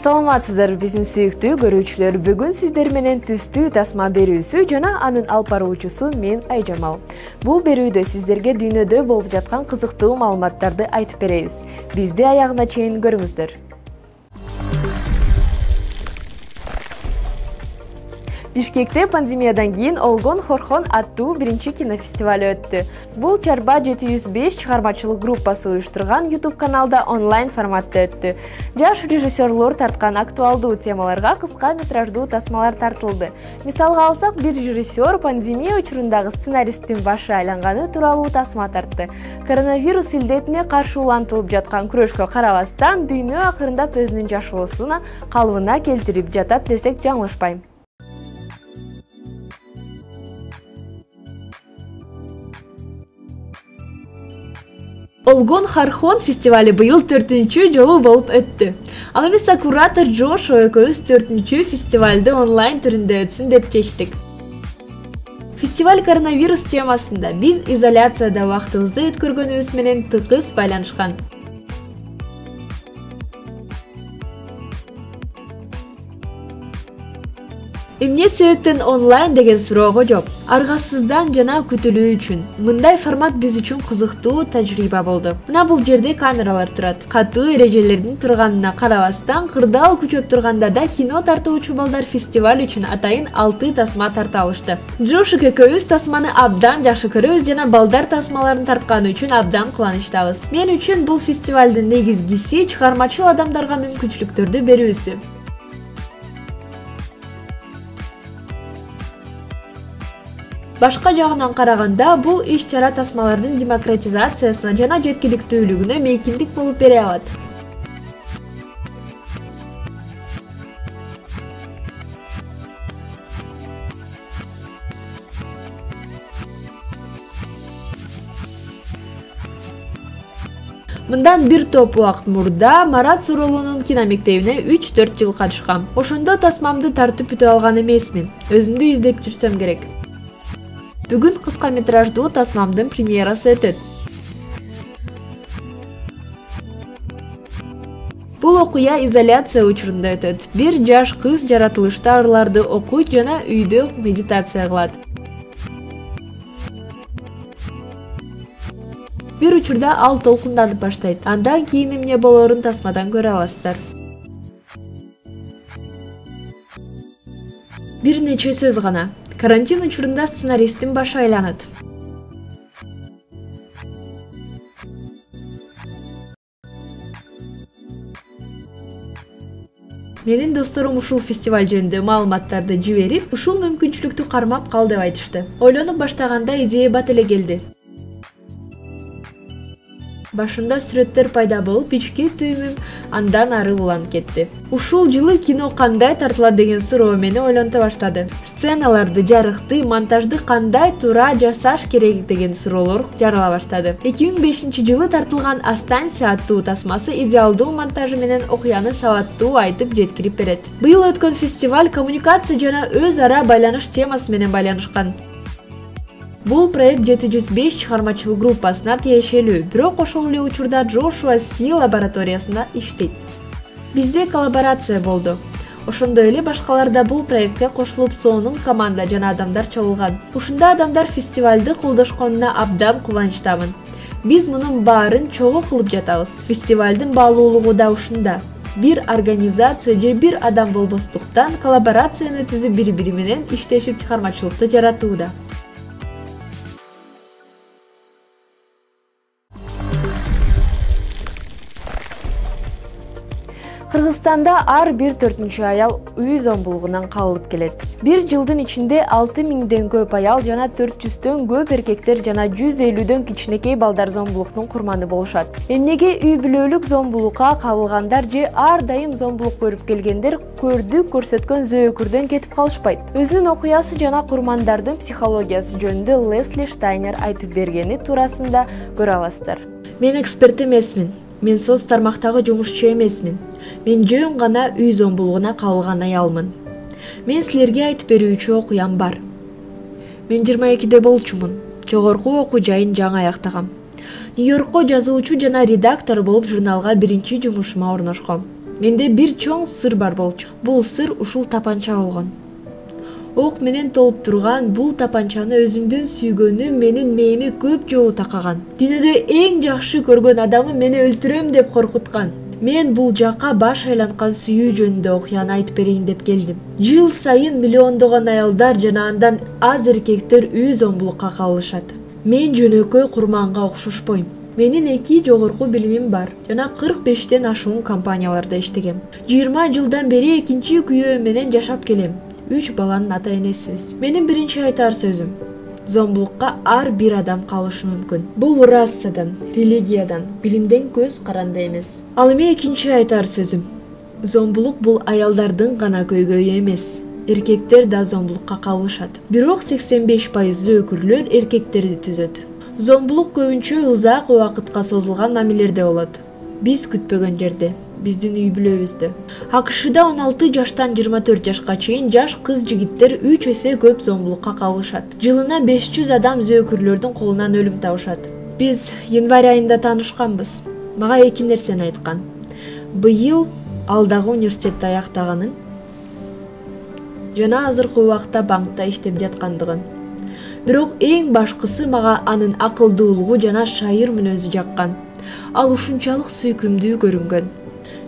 Саламатсыздар, биздин сүйүктүү көрүүчүлөр. Бүгүн сиздер менен түстүү тасма берүүсү жана анын алып баруучусу мен Айжамал. Бул берүүдө сиздерге дүйнөдө болуп жаткан кызыктуу маалыматтарды айтып беребиз. Бизди аягына чейин көрүңүздөр. Бишкекте пандемиядан кийин Олгон Хорхон аттуу биринчи кинофестиваль өттү. Бул чарба 705 чыгармачылык группасы уюштурган YouTube каналда онлайн форматта өттү. Жаш режиссерлор тарткан актуалдуу темаларга кыска метраждуу тасмалар тартылды. Мисалга алсак, бир режиссер пандемия учурундагы сценаристтин башы айланганы тууралуу тасма тартты. Коронавирус илдетине каршы улантылып жаткан күрөшкө карабастан, дүйнө акырындап өзүнүн жашоосуна калыбына келтирип жатат десек жаңылышпайм. Олгон Хорхон фестивали быйыл 4-чү жолу болуп өттү. Ал эми куратор Джошуа экөөбүз 4-чү фестивалды онлайн түрүндө өтсүн деп чечтик. Фестиваль коронавирус темасында биз изоляцияда убактыбызды өткөргөнүбүз менен тыгыз байланышкан. Эмне себептен онлайн деген суроого жооп. Аргасыздан жана күтүлүү үчүн. Мындай формат биз үчүн кызыктуу тажрыйба болду. Мына бул жерде камералар турат. Катуу эрежелердин турганына карабастан, кырдаал күчөп турганда да кино тартуучу балдар фестиваль үчүн атайын 6 тасма тарта алышты. Джошук экөөбүз тасманы абдан жакшы көрөбүз жана балдар тасмаларын тартканы үчүн абдан кубанычтабыз. Мен үчүн бул фестивалдын негизгиси чыгармачыл адамдарга мүмкүнчүлүктөрдү берүүсү. Башка жагынан караганда, бул иш-чара тасмалардын демократизациясына жана жеткиликтүүлүгүнө мейкиндик болуп бере алат. Мындан бир топ убакыт мурда Марат Суролунун киномектебине 3-4 жыл катышкам. Ошондо тасмамды тартып бүтө алган эмесмин. Өзүмдү издеп жүрсөм керек. Бүгүн кыска метраждуу тасмамдын премьерасы өтөт. Бул окуя изоляция учурунда өтөт. Бир жаш кыз жаратылышта арларды окуйт жана үйдө медитация кылат. Бир учурда ал толкунданып баштайт. Андан кийин эмне болорун тасмадан көрө аласыздар. Бир нече сөз гана. Карантин учурунда сценаристтин башы айланат. Менин досторум ушул фестиваль жөнүндө маалыматтарды жиберип, ушул мүмкүнчүлүктү кармап кал деп айтышты. Ойлонуп баштаганда идея бат эле келди. Башында сүрөттөр пайда болуп, ички түйүмүм андан ары уланып кетти. Ушул жылы кино кандай тартылат деген суроо мени ойлонто баштады. Сценаларды, жарыкты, монтажды кандай туура жасаш керек деген суроолор жарала баштады. 2005 жылы тартылган Останься аттуу тасмасы идеалдуу монтажы менен окуяны сабаттуу айтып жеткирип берет. Быйыл өткөн фестиваль коммуникация жана өз ара байланыш темасы менен байланышкан. Бул проект 705 чыгармачылык группасына тиешелүү, бирок ошол эле учурда Джошуа Си лабораториясында иштейт. Бизде коллаборация болду. Ошондой эле башкалар да бул проектке кошулуп, сонун команда жана адамдар чогулган. Ушундай адамдар фестивалды колдошконуна абдан кубанычтамын. Биз мунун баарын чогуу кылып жатабыз. Фестивалдын баалуулугу да ушунда. Бир организация же бир адам болбостуктан коллаборацияны түзүп бири-бири менен иштешип чыгармачылыкты жаратууда. Кыргызстанда ар бир 4-чү аял үй зомбулугунан кабылып келет. Бир жылдын ичинде 6000ден көп аял жана 400дөн көп эркектер жана 150дөн кичинекей балдар зомбулуктун курманы болушат. Эмнеге үй бүлөлүк зомбулукка кабылгандар же ар дайым зомбулук көрүп келгендер көрдүк көрсөткөн зөөкүрдөн кетип калышпайт. Өзүнүн окуясы жана курмандардын психологиясы жөнүндө Лесли Штайнер айтып бергени туурасында көрө аласыздар. Мен эксперт эмесмин. Мен соц тармактагы жумушчу эмесмин. Мен жөн гана үй зомбулугуна кабылган аялмын. Мен силерге айтып берүүчү окуям бар. Мен 22-де болчумун. Жогорку окуу жайын жаңы аяктагам. Нью-Йоркко жазуучу жана редактор болуп журналга биринчи жумушума орношком. Менде бир чоң сыр бар болчу. Бул сыр ушул тапанча болгон. Ок менен толуп турган бул тапанчаны өзүмдүн сүйгөнүм менин мээме көп жолу такаган. Дүйнөдө эң жакшы көргөн адамы мени өлтүрөм деп коркуткан. Мен бул жакка баш айланткан сүйүү жөнүндө окуяны айтып берейин деп келдим. Жыл сайын миллиондогон аялдар жана андан аз эркектер үй зомбулукка кабылышат. Мен жөнөкөй курманга окшошпойм. Менин 2 жогорку билимим бар жана 45тен ашуун компанияларда иштегем. 20 жылдан бери экинчи күйөөм менен жашап келем. 3 баланын ата энесибиз. Менин биринчи айтар сөзүм: зомбулукка ар бир адам калышы мүмкүн. Бул расадан, религиядан, билимден көз каранды эмес. Ал эми экинчи айтар сөзүм: зомбулук бул аялдардын гана көйгөйү эмес. Эркектер да зомбулукка кабылышат. Бирок 85% өкүрлөр эркектерди түзөт. Зомбулук көбүнчө узак убакытка созулган мамилелерде болот. Биз күтпөгөн жерде, биздин үй бүлөбүздө. АКШда 16 жаштан 24 жашка чейин жаш кыз жигиттер 3 эсе көп зомбулукка кабылышат. Жылына 500 адам зөөкүрлөрдүн колунан өлүм табышат. Биз январь айында таанышканбыз. Мага 2 нерсени айткан. Быйыл ал дагы университетти аяктаганын жана азыркы убакта банкта иштеп жаткандыгын. Бирок эң башкысы мага анын акылдуулугу жана шайыр мүнөзү жаккан. Ал ушунчалык сүйкүмдүү көрүнгөн.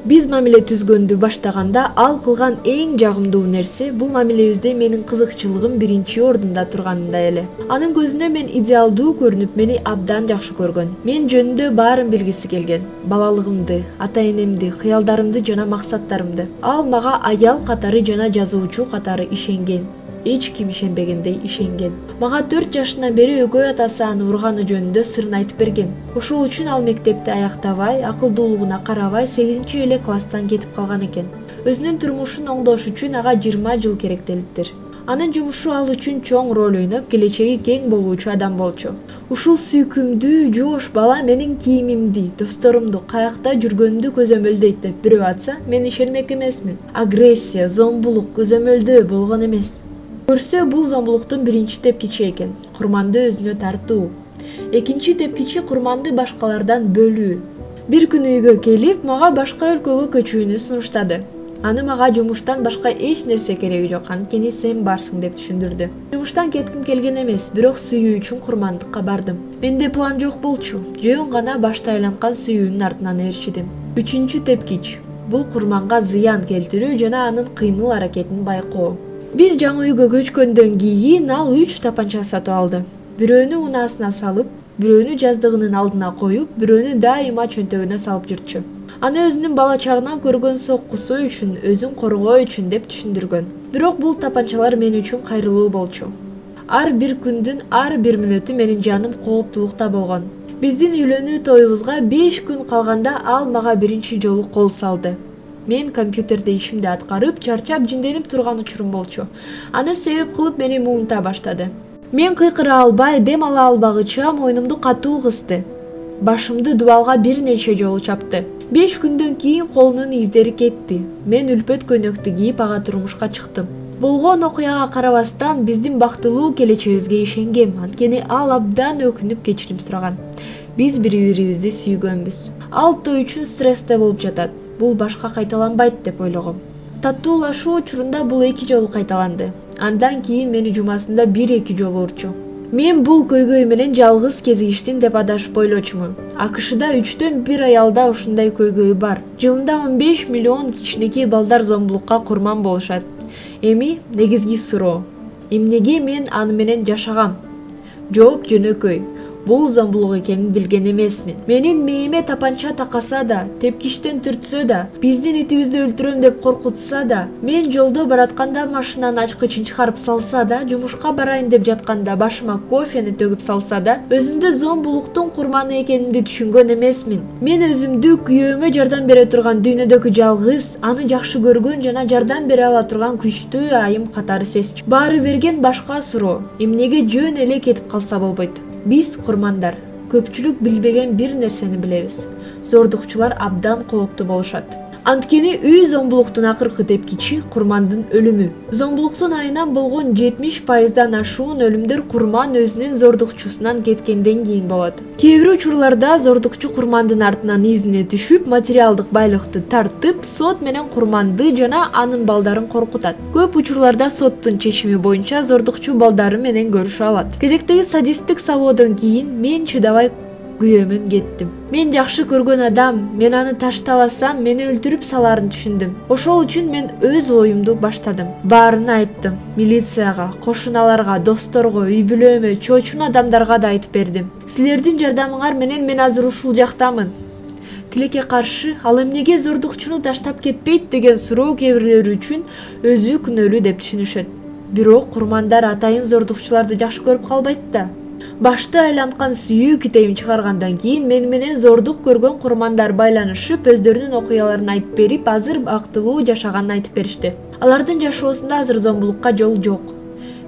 Биз мамиле түзгөндү баштаганда ал кылган эң жагымдуу нерсе бул мамилебизде менин кызыкчылыгым биринчи ордунда турганында эле. Анын көзүнө мен идеалдуу көрүнүп, мени абдан жакшы көргөн. Мен жөнүндө баарын билгиси келген. Балалыгымды, ата-энемди, кыялдарымды жана максаттарымды. Ал мага аял катары жана жазуучу катары ишенген. Эч ким ишенбегендей ишенген. Мага 4 жашынан бери өгөй атасы аны урганы жөнүндө сырын айтып берген. Ошол үчүн ал мектепти аяктабай, акылдуулугуна карабай 8-эле класстан кетип калган экен. Өзүнүн турмушун оңдош үчүн ага 20 жыл керектелиптир. Анын жумушу ал үчүн чоң роль ойноп, келечеги кең болуучу адам болчу. Ушул сүйкүмдүү, жош бала менин кийимимди, досторумду, каякта жүргөнүмдү көзөмөлдөйт деп бирөө атса, мен ишенмек эмесмин. Агрессия, зомбулук көзөмөлдөө болгон эмес. Көрсө бул зомбулуктун биринчи тепкичи экен. Курманды өзүнө тартуу. Экинчи тепкичи курманды башкалардан бөлүү. Бир күнү үйгө келип, мага башка өлкөгө көчүүнү сунуштады. Аны мага жумуштан башка эч нерсе кереги жок, анткени сен барсың деп түшүндүрдү. Жумуштан кетким келген эмес, бирок сүйүү үчүн курмандыкка бардым. Менде план жок болчу. Жөн гана башта айланкан сүйүүнүн артынан ээрчидим. Үчүнчү тепкич. Бул курманга зыян келтирүү жана анын кыймыл аракетин байкоо. Биз жаңы үйгө көчкөндөн кийин ал 3 тапанча сатып алды. Бирөөнү унаасына салып, бирөөнү жаздыгынын алдына коюп, бирөөнү дайыма чөнтөгүнө салып жүрчү. Аны өзүнүн бала чагынан көргөн соккусу үчүн, өзүн коргоо үчүн деп түшүндүргөн. Бирок бул тапанчалар мен үчүн кайрылуу болчу. Ар бир күндүн ар бир мүнөтү менин жаным кооптулукта болгон. Биздин үйлөнүү тоюбузга 5 күн калганда ал мага биринчи жолу кол салды. Мен компьютерде ишимди аткарып, чарчап жинденип турган учурум болчу. Аны себеп кылып мени муунта баштады. Мен кыйкыра албай, дем ала албагыча мойнумду катуу кысты. Башымды дубалга бир нече жолу чапты. 5 күндөн кийин колунун издери кетти. Мен үлпөт көйнөктү кийип ага турмушка чыктым. Болгон окуяга карабастан биздин бактылуу келечегибизге ишенгем, анткени ал абдан өкүнүп кечирим сураган. Биз бири-бирибизди сүйгөнбүз. Ал той үчүн стрессте болуп жатат. Бул башка кайталанбайт деп ойлогом. Таттуулашуу учурунда бул 2 жолу кайталанды. Андан кийин мени жумасында 1-2 жолу урчу. Мен бул көйгөй менен жалгыз кезигиштим деп адашып ойлочумун. АКШда 3-төн 1 аялда ушундай көйгөй бар. Жылында 15 миллион кичинекей балдар зомбулукка курман болушат. Эми негизги суроо: эмнеге мен аны менен жашагам? Жооп жөнөкөй. Бул зомбулук экенин билген эмесмин. Менин мээме тапанча такаса да, тепкичтен түртсө да, биздин итибизди өлтүрөм деп коркутса да, мен жолдо баратканда машинанын ачкычын чыгарып салса да, жумушка барайын деп жатканда башыма кофени төгүп салса да, өзүмдү зомбулуктун курманы экенимди түшүнгөн эмесмин. Мен өзүмдү күйөөмө жардам бере турган дүйнөдөгү жалгыз, аны жакшы көргөн жана жардам бере ала турган күчтүү айым катары сезчү. Баары берген башка суроо: эмнеге жөн эле кетип калса болбойт? Биз курмандар көпчүлүк билбеген бир нерсени билебиз. Зордукчулар абдан кооптуу болушат. Анткени үй зомбулуктун акыркы тепкичи курмандын өлүмү. Зомбулуктун айынан болгон 70%дан ашуун өлүмдөр курман өзүнүн зордукчусунан кеткенден кийин болот. Кээ бир учурларда зордукчу курмандын артынан изине түшүп, материалдык байлыкты тартып, сот менен курманды жана анын балдарын коркутат. Көп учурларда соттун чечими боюнча зордукчу балдары менен көрүшө алат. Кезектеги садисттик сабоодон кийин мен чыдабай күйөмөн кеттим. Мен жакшы көргөн адам, мен аны таштабасам, мени өлтүрүп саларын түшүндүм. Ошол үчүн мен өз оюмду баштадым. Баарын айттым. Милицияга, кошуналарга, досторго, үй бүлөмө, чочун адамдарга да айтып бердим. Силердин жардамыңар менен мен азыр ушул жактамын. Тилекке каршы, ал эмнеге зордукчуну таштап кетпейт деген суроо кээ бирлери үчүн өзү күнөөлүү деп түшүнүшөт. Бирок курмандар атайын зордукчуларды жакшы көрүп калбайт да. Башты айланткан сүйүү китебин чыгаргандан кийин мен менен зордук көргөн курмандар байланышып, өздөрүнүн окуяларын айтып берип, азыр бактылуу жашаганын айтып беришти. Алардын жашоосунда азыр зомбулукка жол жок.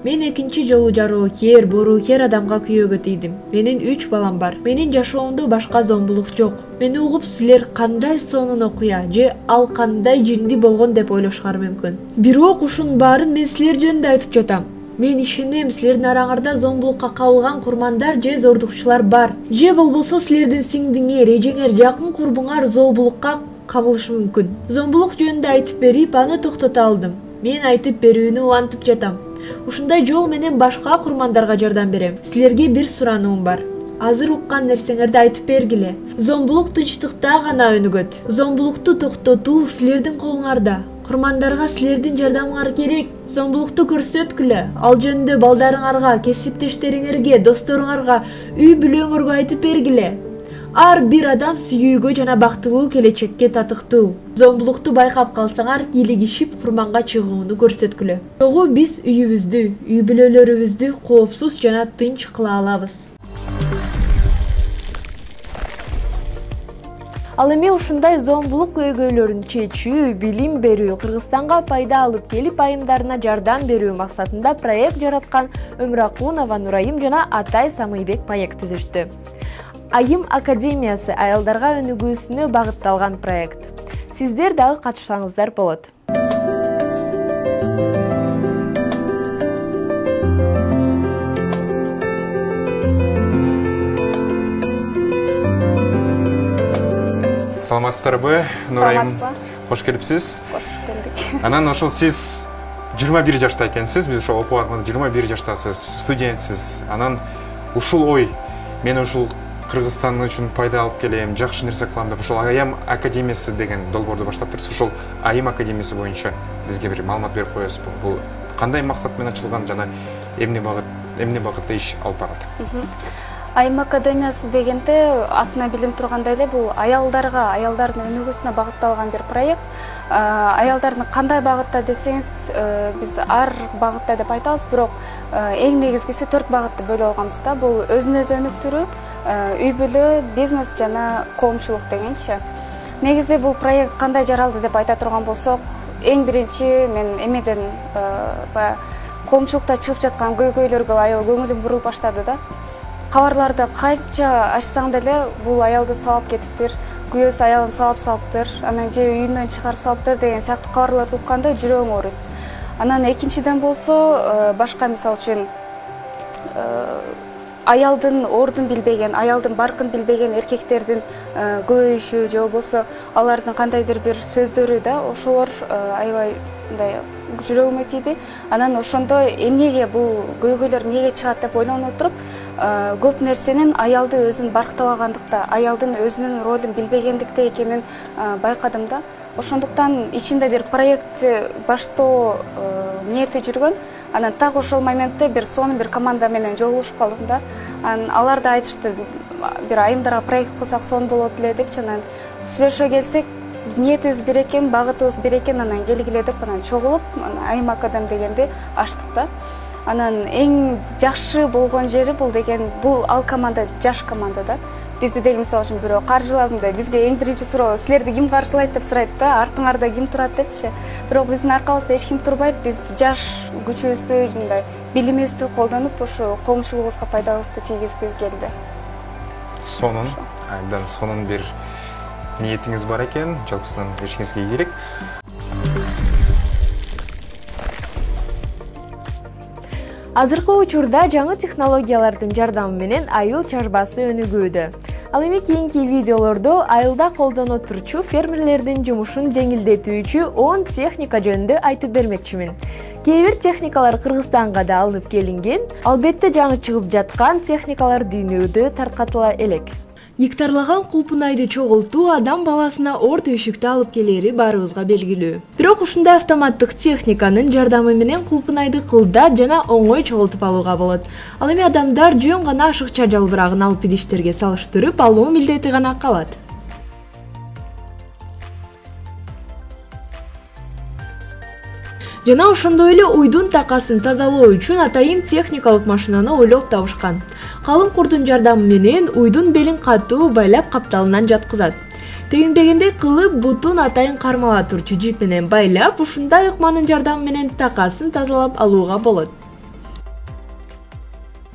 Мен экинчи жолу жароокер, боорукер адамга күйөөгө тийдим. Менин 3 балам бар. Менин жашоомдо башка зомбулук жок. Мени угуп силер кандай сонун окуя же ал кандай жинди болгон деп ойлошуңар мүмкүн. Бирок ушунун баарын мен силер жөнүндө айтып жатам. Мен ишенем, силердин араңарда зомбулукка кабылган курмандар же зордукчулар бар. Же болбосо силердин сиңдиңер, эжеңер, жакын курбуңар зомбулукка кабылышы мүмкүн. Зомбулук жөнүндө айтып берип, аны токтото алдым. Мен айтып берүүнү улантып жатам. Ушундай жол менен башка курмандарга жардам берем. Силерге бир сурануум бар. Азыр уккан нерсеңерди айтып бергиле. Зомбулук тынчтыкта гана өнүгөт. Зомбулукту токтотуу силердин колуңарда. Курмандарга силердин жардамыңар керек. Зомбулукту көрсөткүлө. Ал жөнүндө балдарыңарга, кесиптештериңерге, досторуңарга, үй бүлөңөргө айтып бергиле. Ар бир адам сүйүүгө жана бактылуу келечекке татыктуу. Зомбулукту байкап калсаңар, кийлигишип курманга чыгууну көрсөткүлө. Жогу биз үйүбүздү, үй бүлөлөрүбүздү коопсуз жана тынч кыла алабыз. Ал эми ушундай зомбулук көйгөйлөрүн чечүү, билим берүү, Кыргызстанга пайда алып келип айымдарына жардам берүү максатында проект жараткан Өмүракунова Нурайым жана Атай Самыйбек Паек түзүштү. Айым Академиясы аялдарга өнүгүүсүнө багытталган проект. Сиздер дагы катышсаңыздар болот. Саламатсыздарбы, Нурайым? Кош келипсиз. Кош келдик. Анан ошол сиз 21 жашта экенсиз, биз ошол окуп атканда 21 жаштасыз, студентсиз. Анан ушул ой, мен ушул Кыргызстан үчүн пайда алып келем, жакшы нерсе кылам деп ошол Айым Академиясы деген долбоорду баштап турсуз. Ошол Айым Академиясы боюнча бизге бир маалымат берип коесузбу? Бул кандай максат менен ачылган жана эмне багытта иш алып барат? Айым Академиясы дегенде атына билип тургандай эле бул аялдарга, аялдардын өнүгүүсүнө багытталган бир проект. Аялдардын кандай багытта десеңиз, биз ар багытта деп айтабыз, бирок эң негизгиси 4 багытты бөлүп алганбыз да. Бул өзүн өзү өнүктүрүү, үй бүлө, бизнес жана коомчулук дегенчи. Негизи бул проект кандай жаралды деп айта турган болсок, эң биринчи мен эмеден коомчулукта чыгып жаткан көйгөйлөргө аябай көңүлүм бурулуп баштады да. Кабарларды канча ачсаң деле бул аялды сабап кетиптир, күйөөсү аялын сабап салыптыр, анан же үйүнөн чыгарып салыптыр деген сыяктуу кабарларды укканда жүрөгүм ооруйт. Анан экинчиден болсо, башка мисал үчүн аялдын ордун билбеген, аялдын баркын билбеген эркектердин көбөйүшү же болбосо алардын кандайдыр бир сөздөрү да, ошолор аябай мындай жүрөгүмө тийди. Анан ошондо эмнеге бул көйгөйлөр эмнеге чыгат деп ойлонуп отуруп, көп нерсенин аялды өзүн барктабагандыкта, аялдын өзүнүн ролун билбегендикте экенин байкадым да. Ошондуктан ичимде бир проектти баштоо ниети жүргөн. Анан так ошол моментте бир сонун бир команда менен жолугушуп калдым да. Анан алар да айтышты, бир айымдарга проект кылсак сонун болот эле депчи. Анан сүйлөшө келсек, ниетибиз бир экен, багытыбыз бир экен, анан келгиле деп анан чогулуп, Айым Академ дегенди ачтык да. Анан эң жакшы болгон жери бул деген, бул ал команда жаш команда да. Бизди деген мисалы үчүн бирөө каржылаганда бизге эң биринчи суроо, силерди ким каржылайт деп сурайт да, артыңарда ким турат депчи. Бирок биздин аркабызда эч ким турбайт, биз жаш күчүбүздү, мындай билимибизди колдонуп, ошо коомчулугубузга пайдабызды тийгизгибиз келди. Сонун, абдан сонун бир ниетиңиз бар экен, жалпысынан ишиңизге ийгилик. Азыркы учурда жаңы технологиялардын жардамы менен айыл чарбасы өнүгүүдө. Ал эми кийинки видеолордо айылда колдоно турчу фермерлердин жумушун жеңилдетүүчү 10 техника жөнүндө айтып бермекчимин. Кээ бир техникалар Кыргызстанга да алынып келинген, албетте жаңы чыгып жаткан техникалар дүйнөдө таркатыла элек. Гектарлаган кулпунайды чогултуу адам баласына орто үшүктү алып келери баарыбызга белгилүү. Бирок ушундай автоматтык техниканын жардамы менен кулпунайды кылдат жана оңой чогултуп алууга болот. Ал эми адамдар жөн гана ашыкча жалбырагын алып идиштерге салыштырып алуу милдети гана калат. Жана ошондой эле уйдун такасын тазалоо үчүн атайын техникалык машинаны ойлоп табышкан. Калың курдун жардамы менен уйдун белин катуу байлап капталынан жаткызат. Тегинбегендей кылып бутун атайын кармала турчу жип менен байлап, ушундай ыкманын жардамы менен такасын тазалап алууга болот.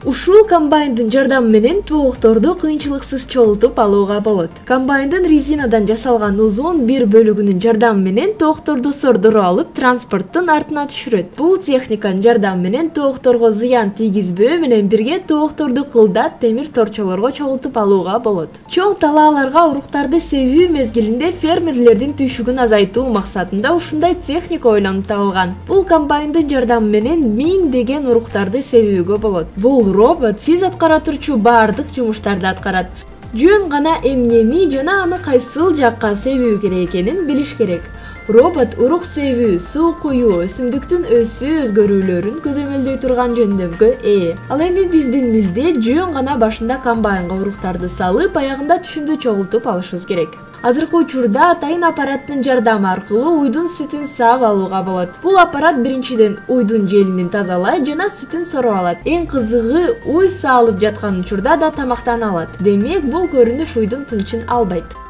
Ушул комбайндын жардамы менен тоокторду кыйынчылыксыз чогултуп алууга болот. Комбайндын резинадан жасалган узун бир бөлүгүнүн жардамы менен тоокторду сордуруп алып, транспорттун артына түшүрөт. Бул техниканын жардамы менен тоокторго зыян тийгизбөө менен бирге тоокторду кылдат темир торчолорго чогултуп алууга болот. Чоң талааларга уруктарды себүү мезгилинде фермерлердин түйшүгүн азайтуу максатында ушундай техника ойлонуп табылган. Бул комбайндын жардамы менен 1000 деген уруктарды себүүгө болот. Бул робот сиз аткара турчу баардык жумуштарды аткарат. Жөн гана эмнени жана аны кайсыл жакка себүү керек экенин билиш керек. Робот урук себүү, суу куюу, өсүмдүктүн өсүү өзгөрүүлөрүн көзөмөлдөй турган жөндөмгө ээ. Ал эми биздин милдет жөн гана башында комбайнга уруктарды салып, аягында түшүмдү чогултуп алышыбыз керек. Азыркы учурда атайын аппараттын жардамы аркылуу уйдун сүтүн саап алууга болот. Бул аппарат биринчиден уйдун желинин тазалайт жана сүтүн соруп алат. Эң кызыгы, уй саалып жаткан учурда да тамактана алат. Демек, бул көрүнүш уйдун тынчын албайт.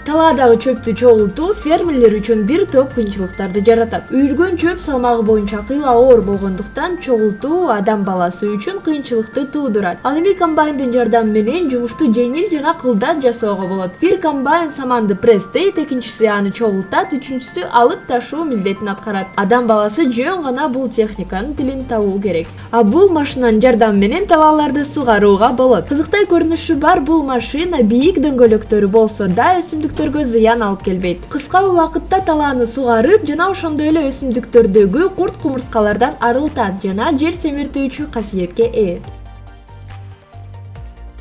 Талаадагы чөптү чогултуу фермерлер үчүн бир топ кыйынчылыктарды жаратат. Үйүлгөн чөп салмагы боюнча кыйла оор болгондуктан чогултуу адам баласы үчүн кыйынчылыкты туудурат. Ал эми комбайндын жардамы менен жумушту жеңил жана кылдат жасоого болот. Бир комбайн саманды пресстейт, экинчиси аны чогултат, үчүнчүсү алып ташуу милдетин аткарат. Адам баласы жөн гана бул техниканын тилин табуу керек. А бул машинанын жардамы менен талааларды сугарууга болот. Кызыктай көрүнүшү бар бул машина бийик дөңгөлөктөрү болсо да өсүмдүктөргө зыян алып келбейт. Кыска убакытта талааны сугарып жана ошондой эле өсүмдүктөрдөгү курт кумурскалардан арылтат жана жер семиртүүчү касиетке ээ.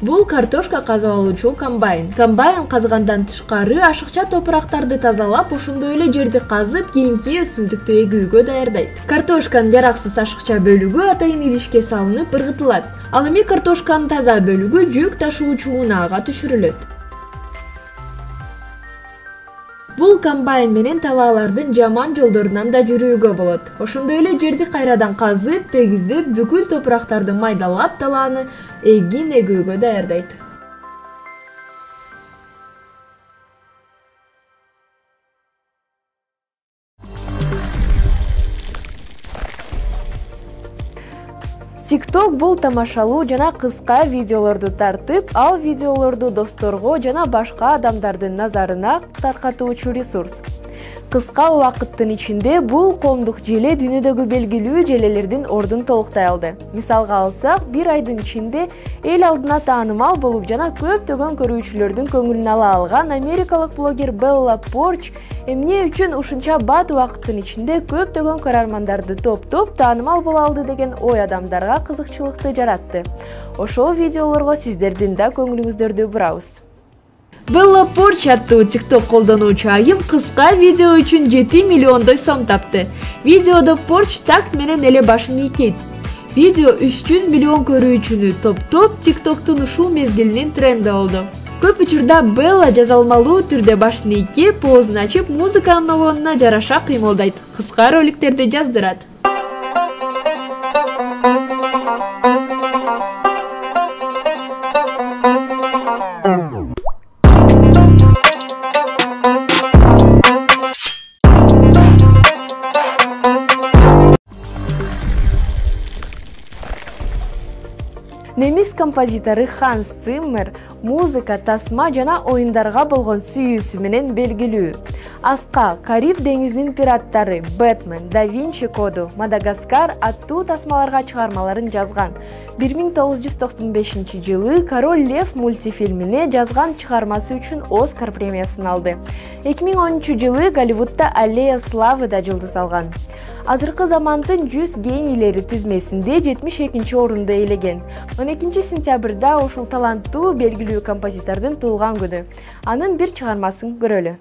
Бул картошка казып алуучу комбайн. Комбайн казгандан тышкары ашыкча топурактарды тазалап, ошондой эле жерди казып, кийинки өсүмдүктү эгүүгө даярдайт. Картошканын жараксыз ашыкча бөлүгү атайын идишке салынып ыргытылат. Ал эми картошканын таза бөлүгү жүк ташуучу унаага түшүрүлөт. Бул комбайн менен талаалардын жаман жолдорунан да жүрүүгө болот. Ошондой эле жерди кайрадан казып, тегиздеп, бүкүл топурактарды майдалап, талааны эгин эгүүгө даярдайт. TikTok бул тамашалуу жана кыска видеолорду тартып, ал видеолорду досторго жана башка адамдардын назарына таркатуучу ресурс. Кыска убакыттын ичинде бул коомдук желе дүйнөдөгү белгилүү желелердин ордун толуктай алды. Мисалга алсак, бир айдын ичинде эл алдына таанымал болуп жана көптөгөн көрүүчүлөрдүн көңүлүн ала алган америкалык блогер Белла Порч эмне үчүн ушунча бат убакыттын ичинде көптөгөн көрөрмандарды топтоп таанымал боло алды деген ой адамдарга кызыкчылыкты жаратты. Ошол видеолорго сиздердин да көңүлүңүздөрдү бурабыз. Белла Порч аттуу TikTok колдонуучу айым кыска видео үчүн 7 миллиондой сом тапты. Видеодо Порч такт менен эле башын ийкейт. Видео 300 миллион көрүүчүнү топтоп TikToктун ушул мезгилинин тренди болду. Көп учурда Белла жазалмалуу түрдө башын ийкеп, поозун ачып, музыканын обонуна жараша кыймылдайт, кыска роликтерди жаздырат. Немис композитору Ханс Циммер музыка, тасма жана оюндарга болгон сүйүүсү менен белгилүү. Аска Кариб деңизинин пираттары, Бэтмен, Да Винчи коду, Мадагаскар аттуу тасмаларга чыгармаларын жазган. 1995 жылы Король Лев мультифильмине жазган чыгармасы үчүн Оскар премиясын алды. 2010 жылы Голливудда Аллея Славы да жылдыз алган. Азыркы замандын 100 генийлери тизмесинде 72 орунду ээлеген. 12 сентябрда ушул таланттуу белгилүү композитордун туулган күнү. Анын бир чыгармасын көрөлү.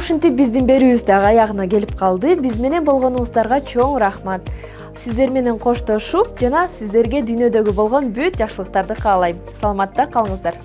Ушинтип биздин берүүбүз дагы аягына келип калды. Биз менен болгонуңуздарга чоң рахмат. сиздер менен коштошуп жана сиздерге дүйнөдөгү болгон бүт жакшылыктарды каалайм. Саламатта калыңыздар.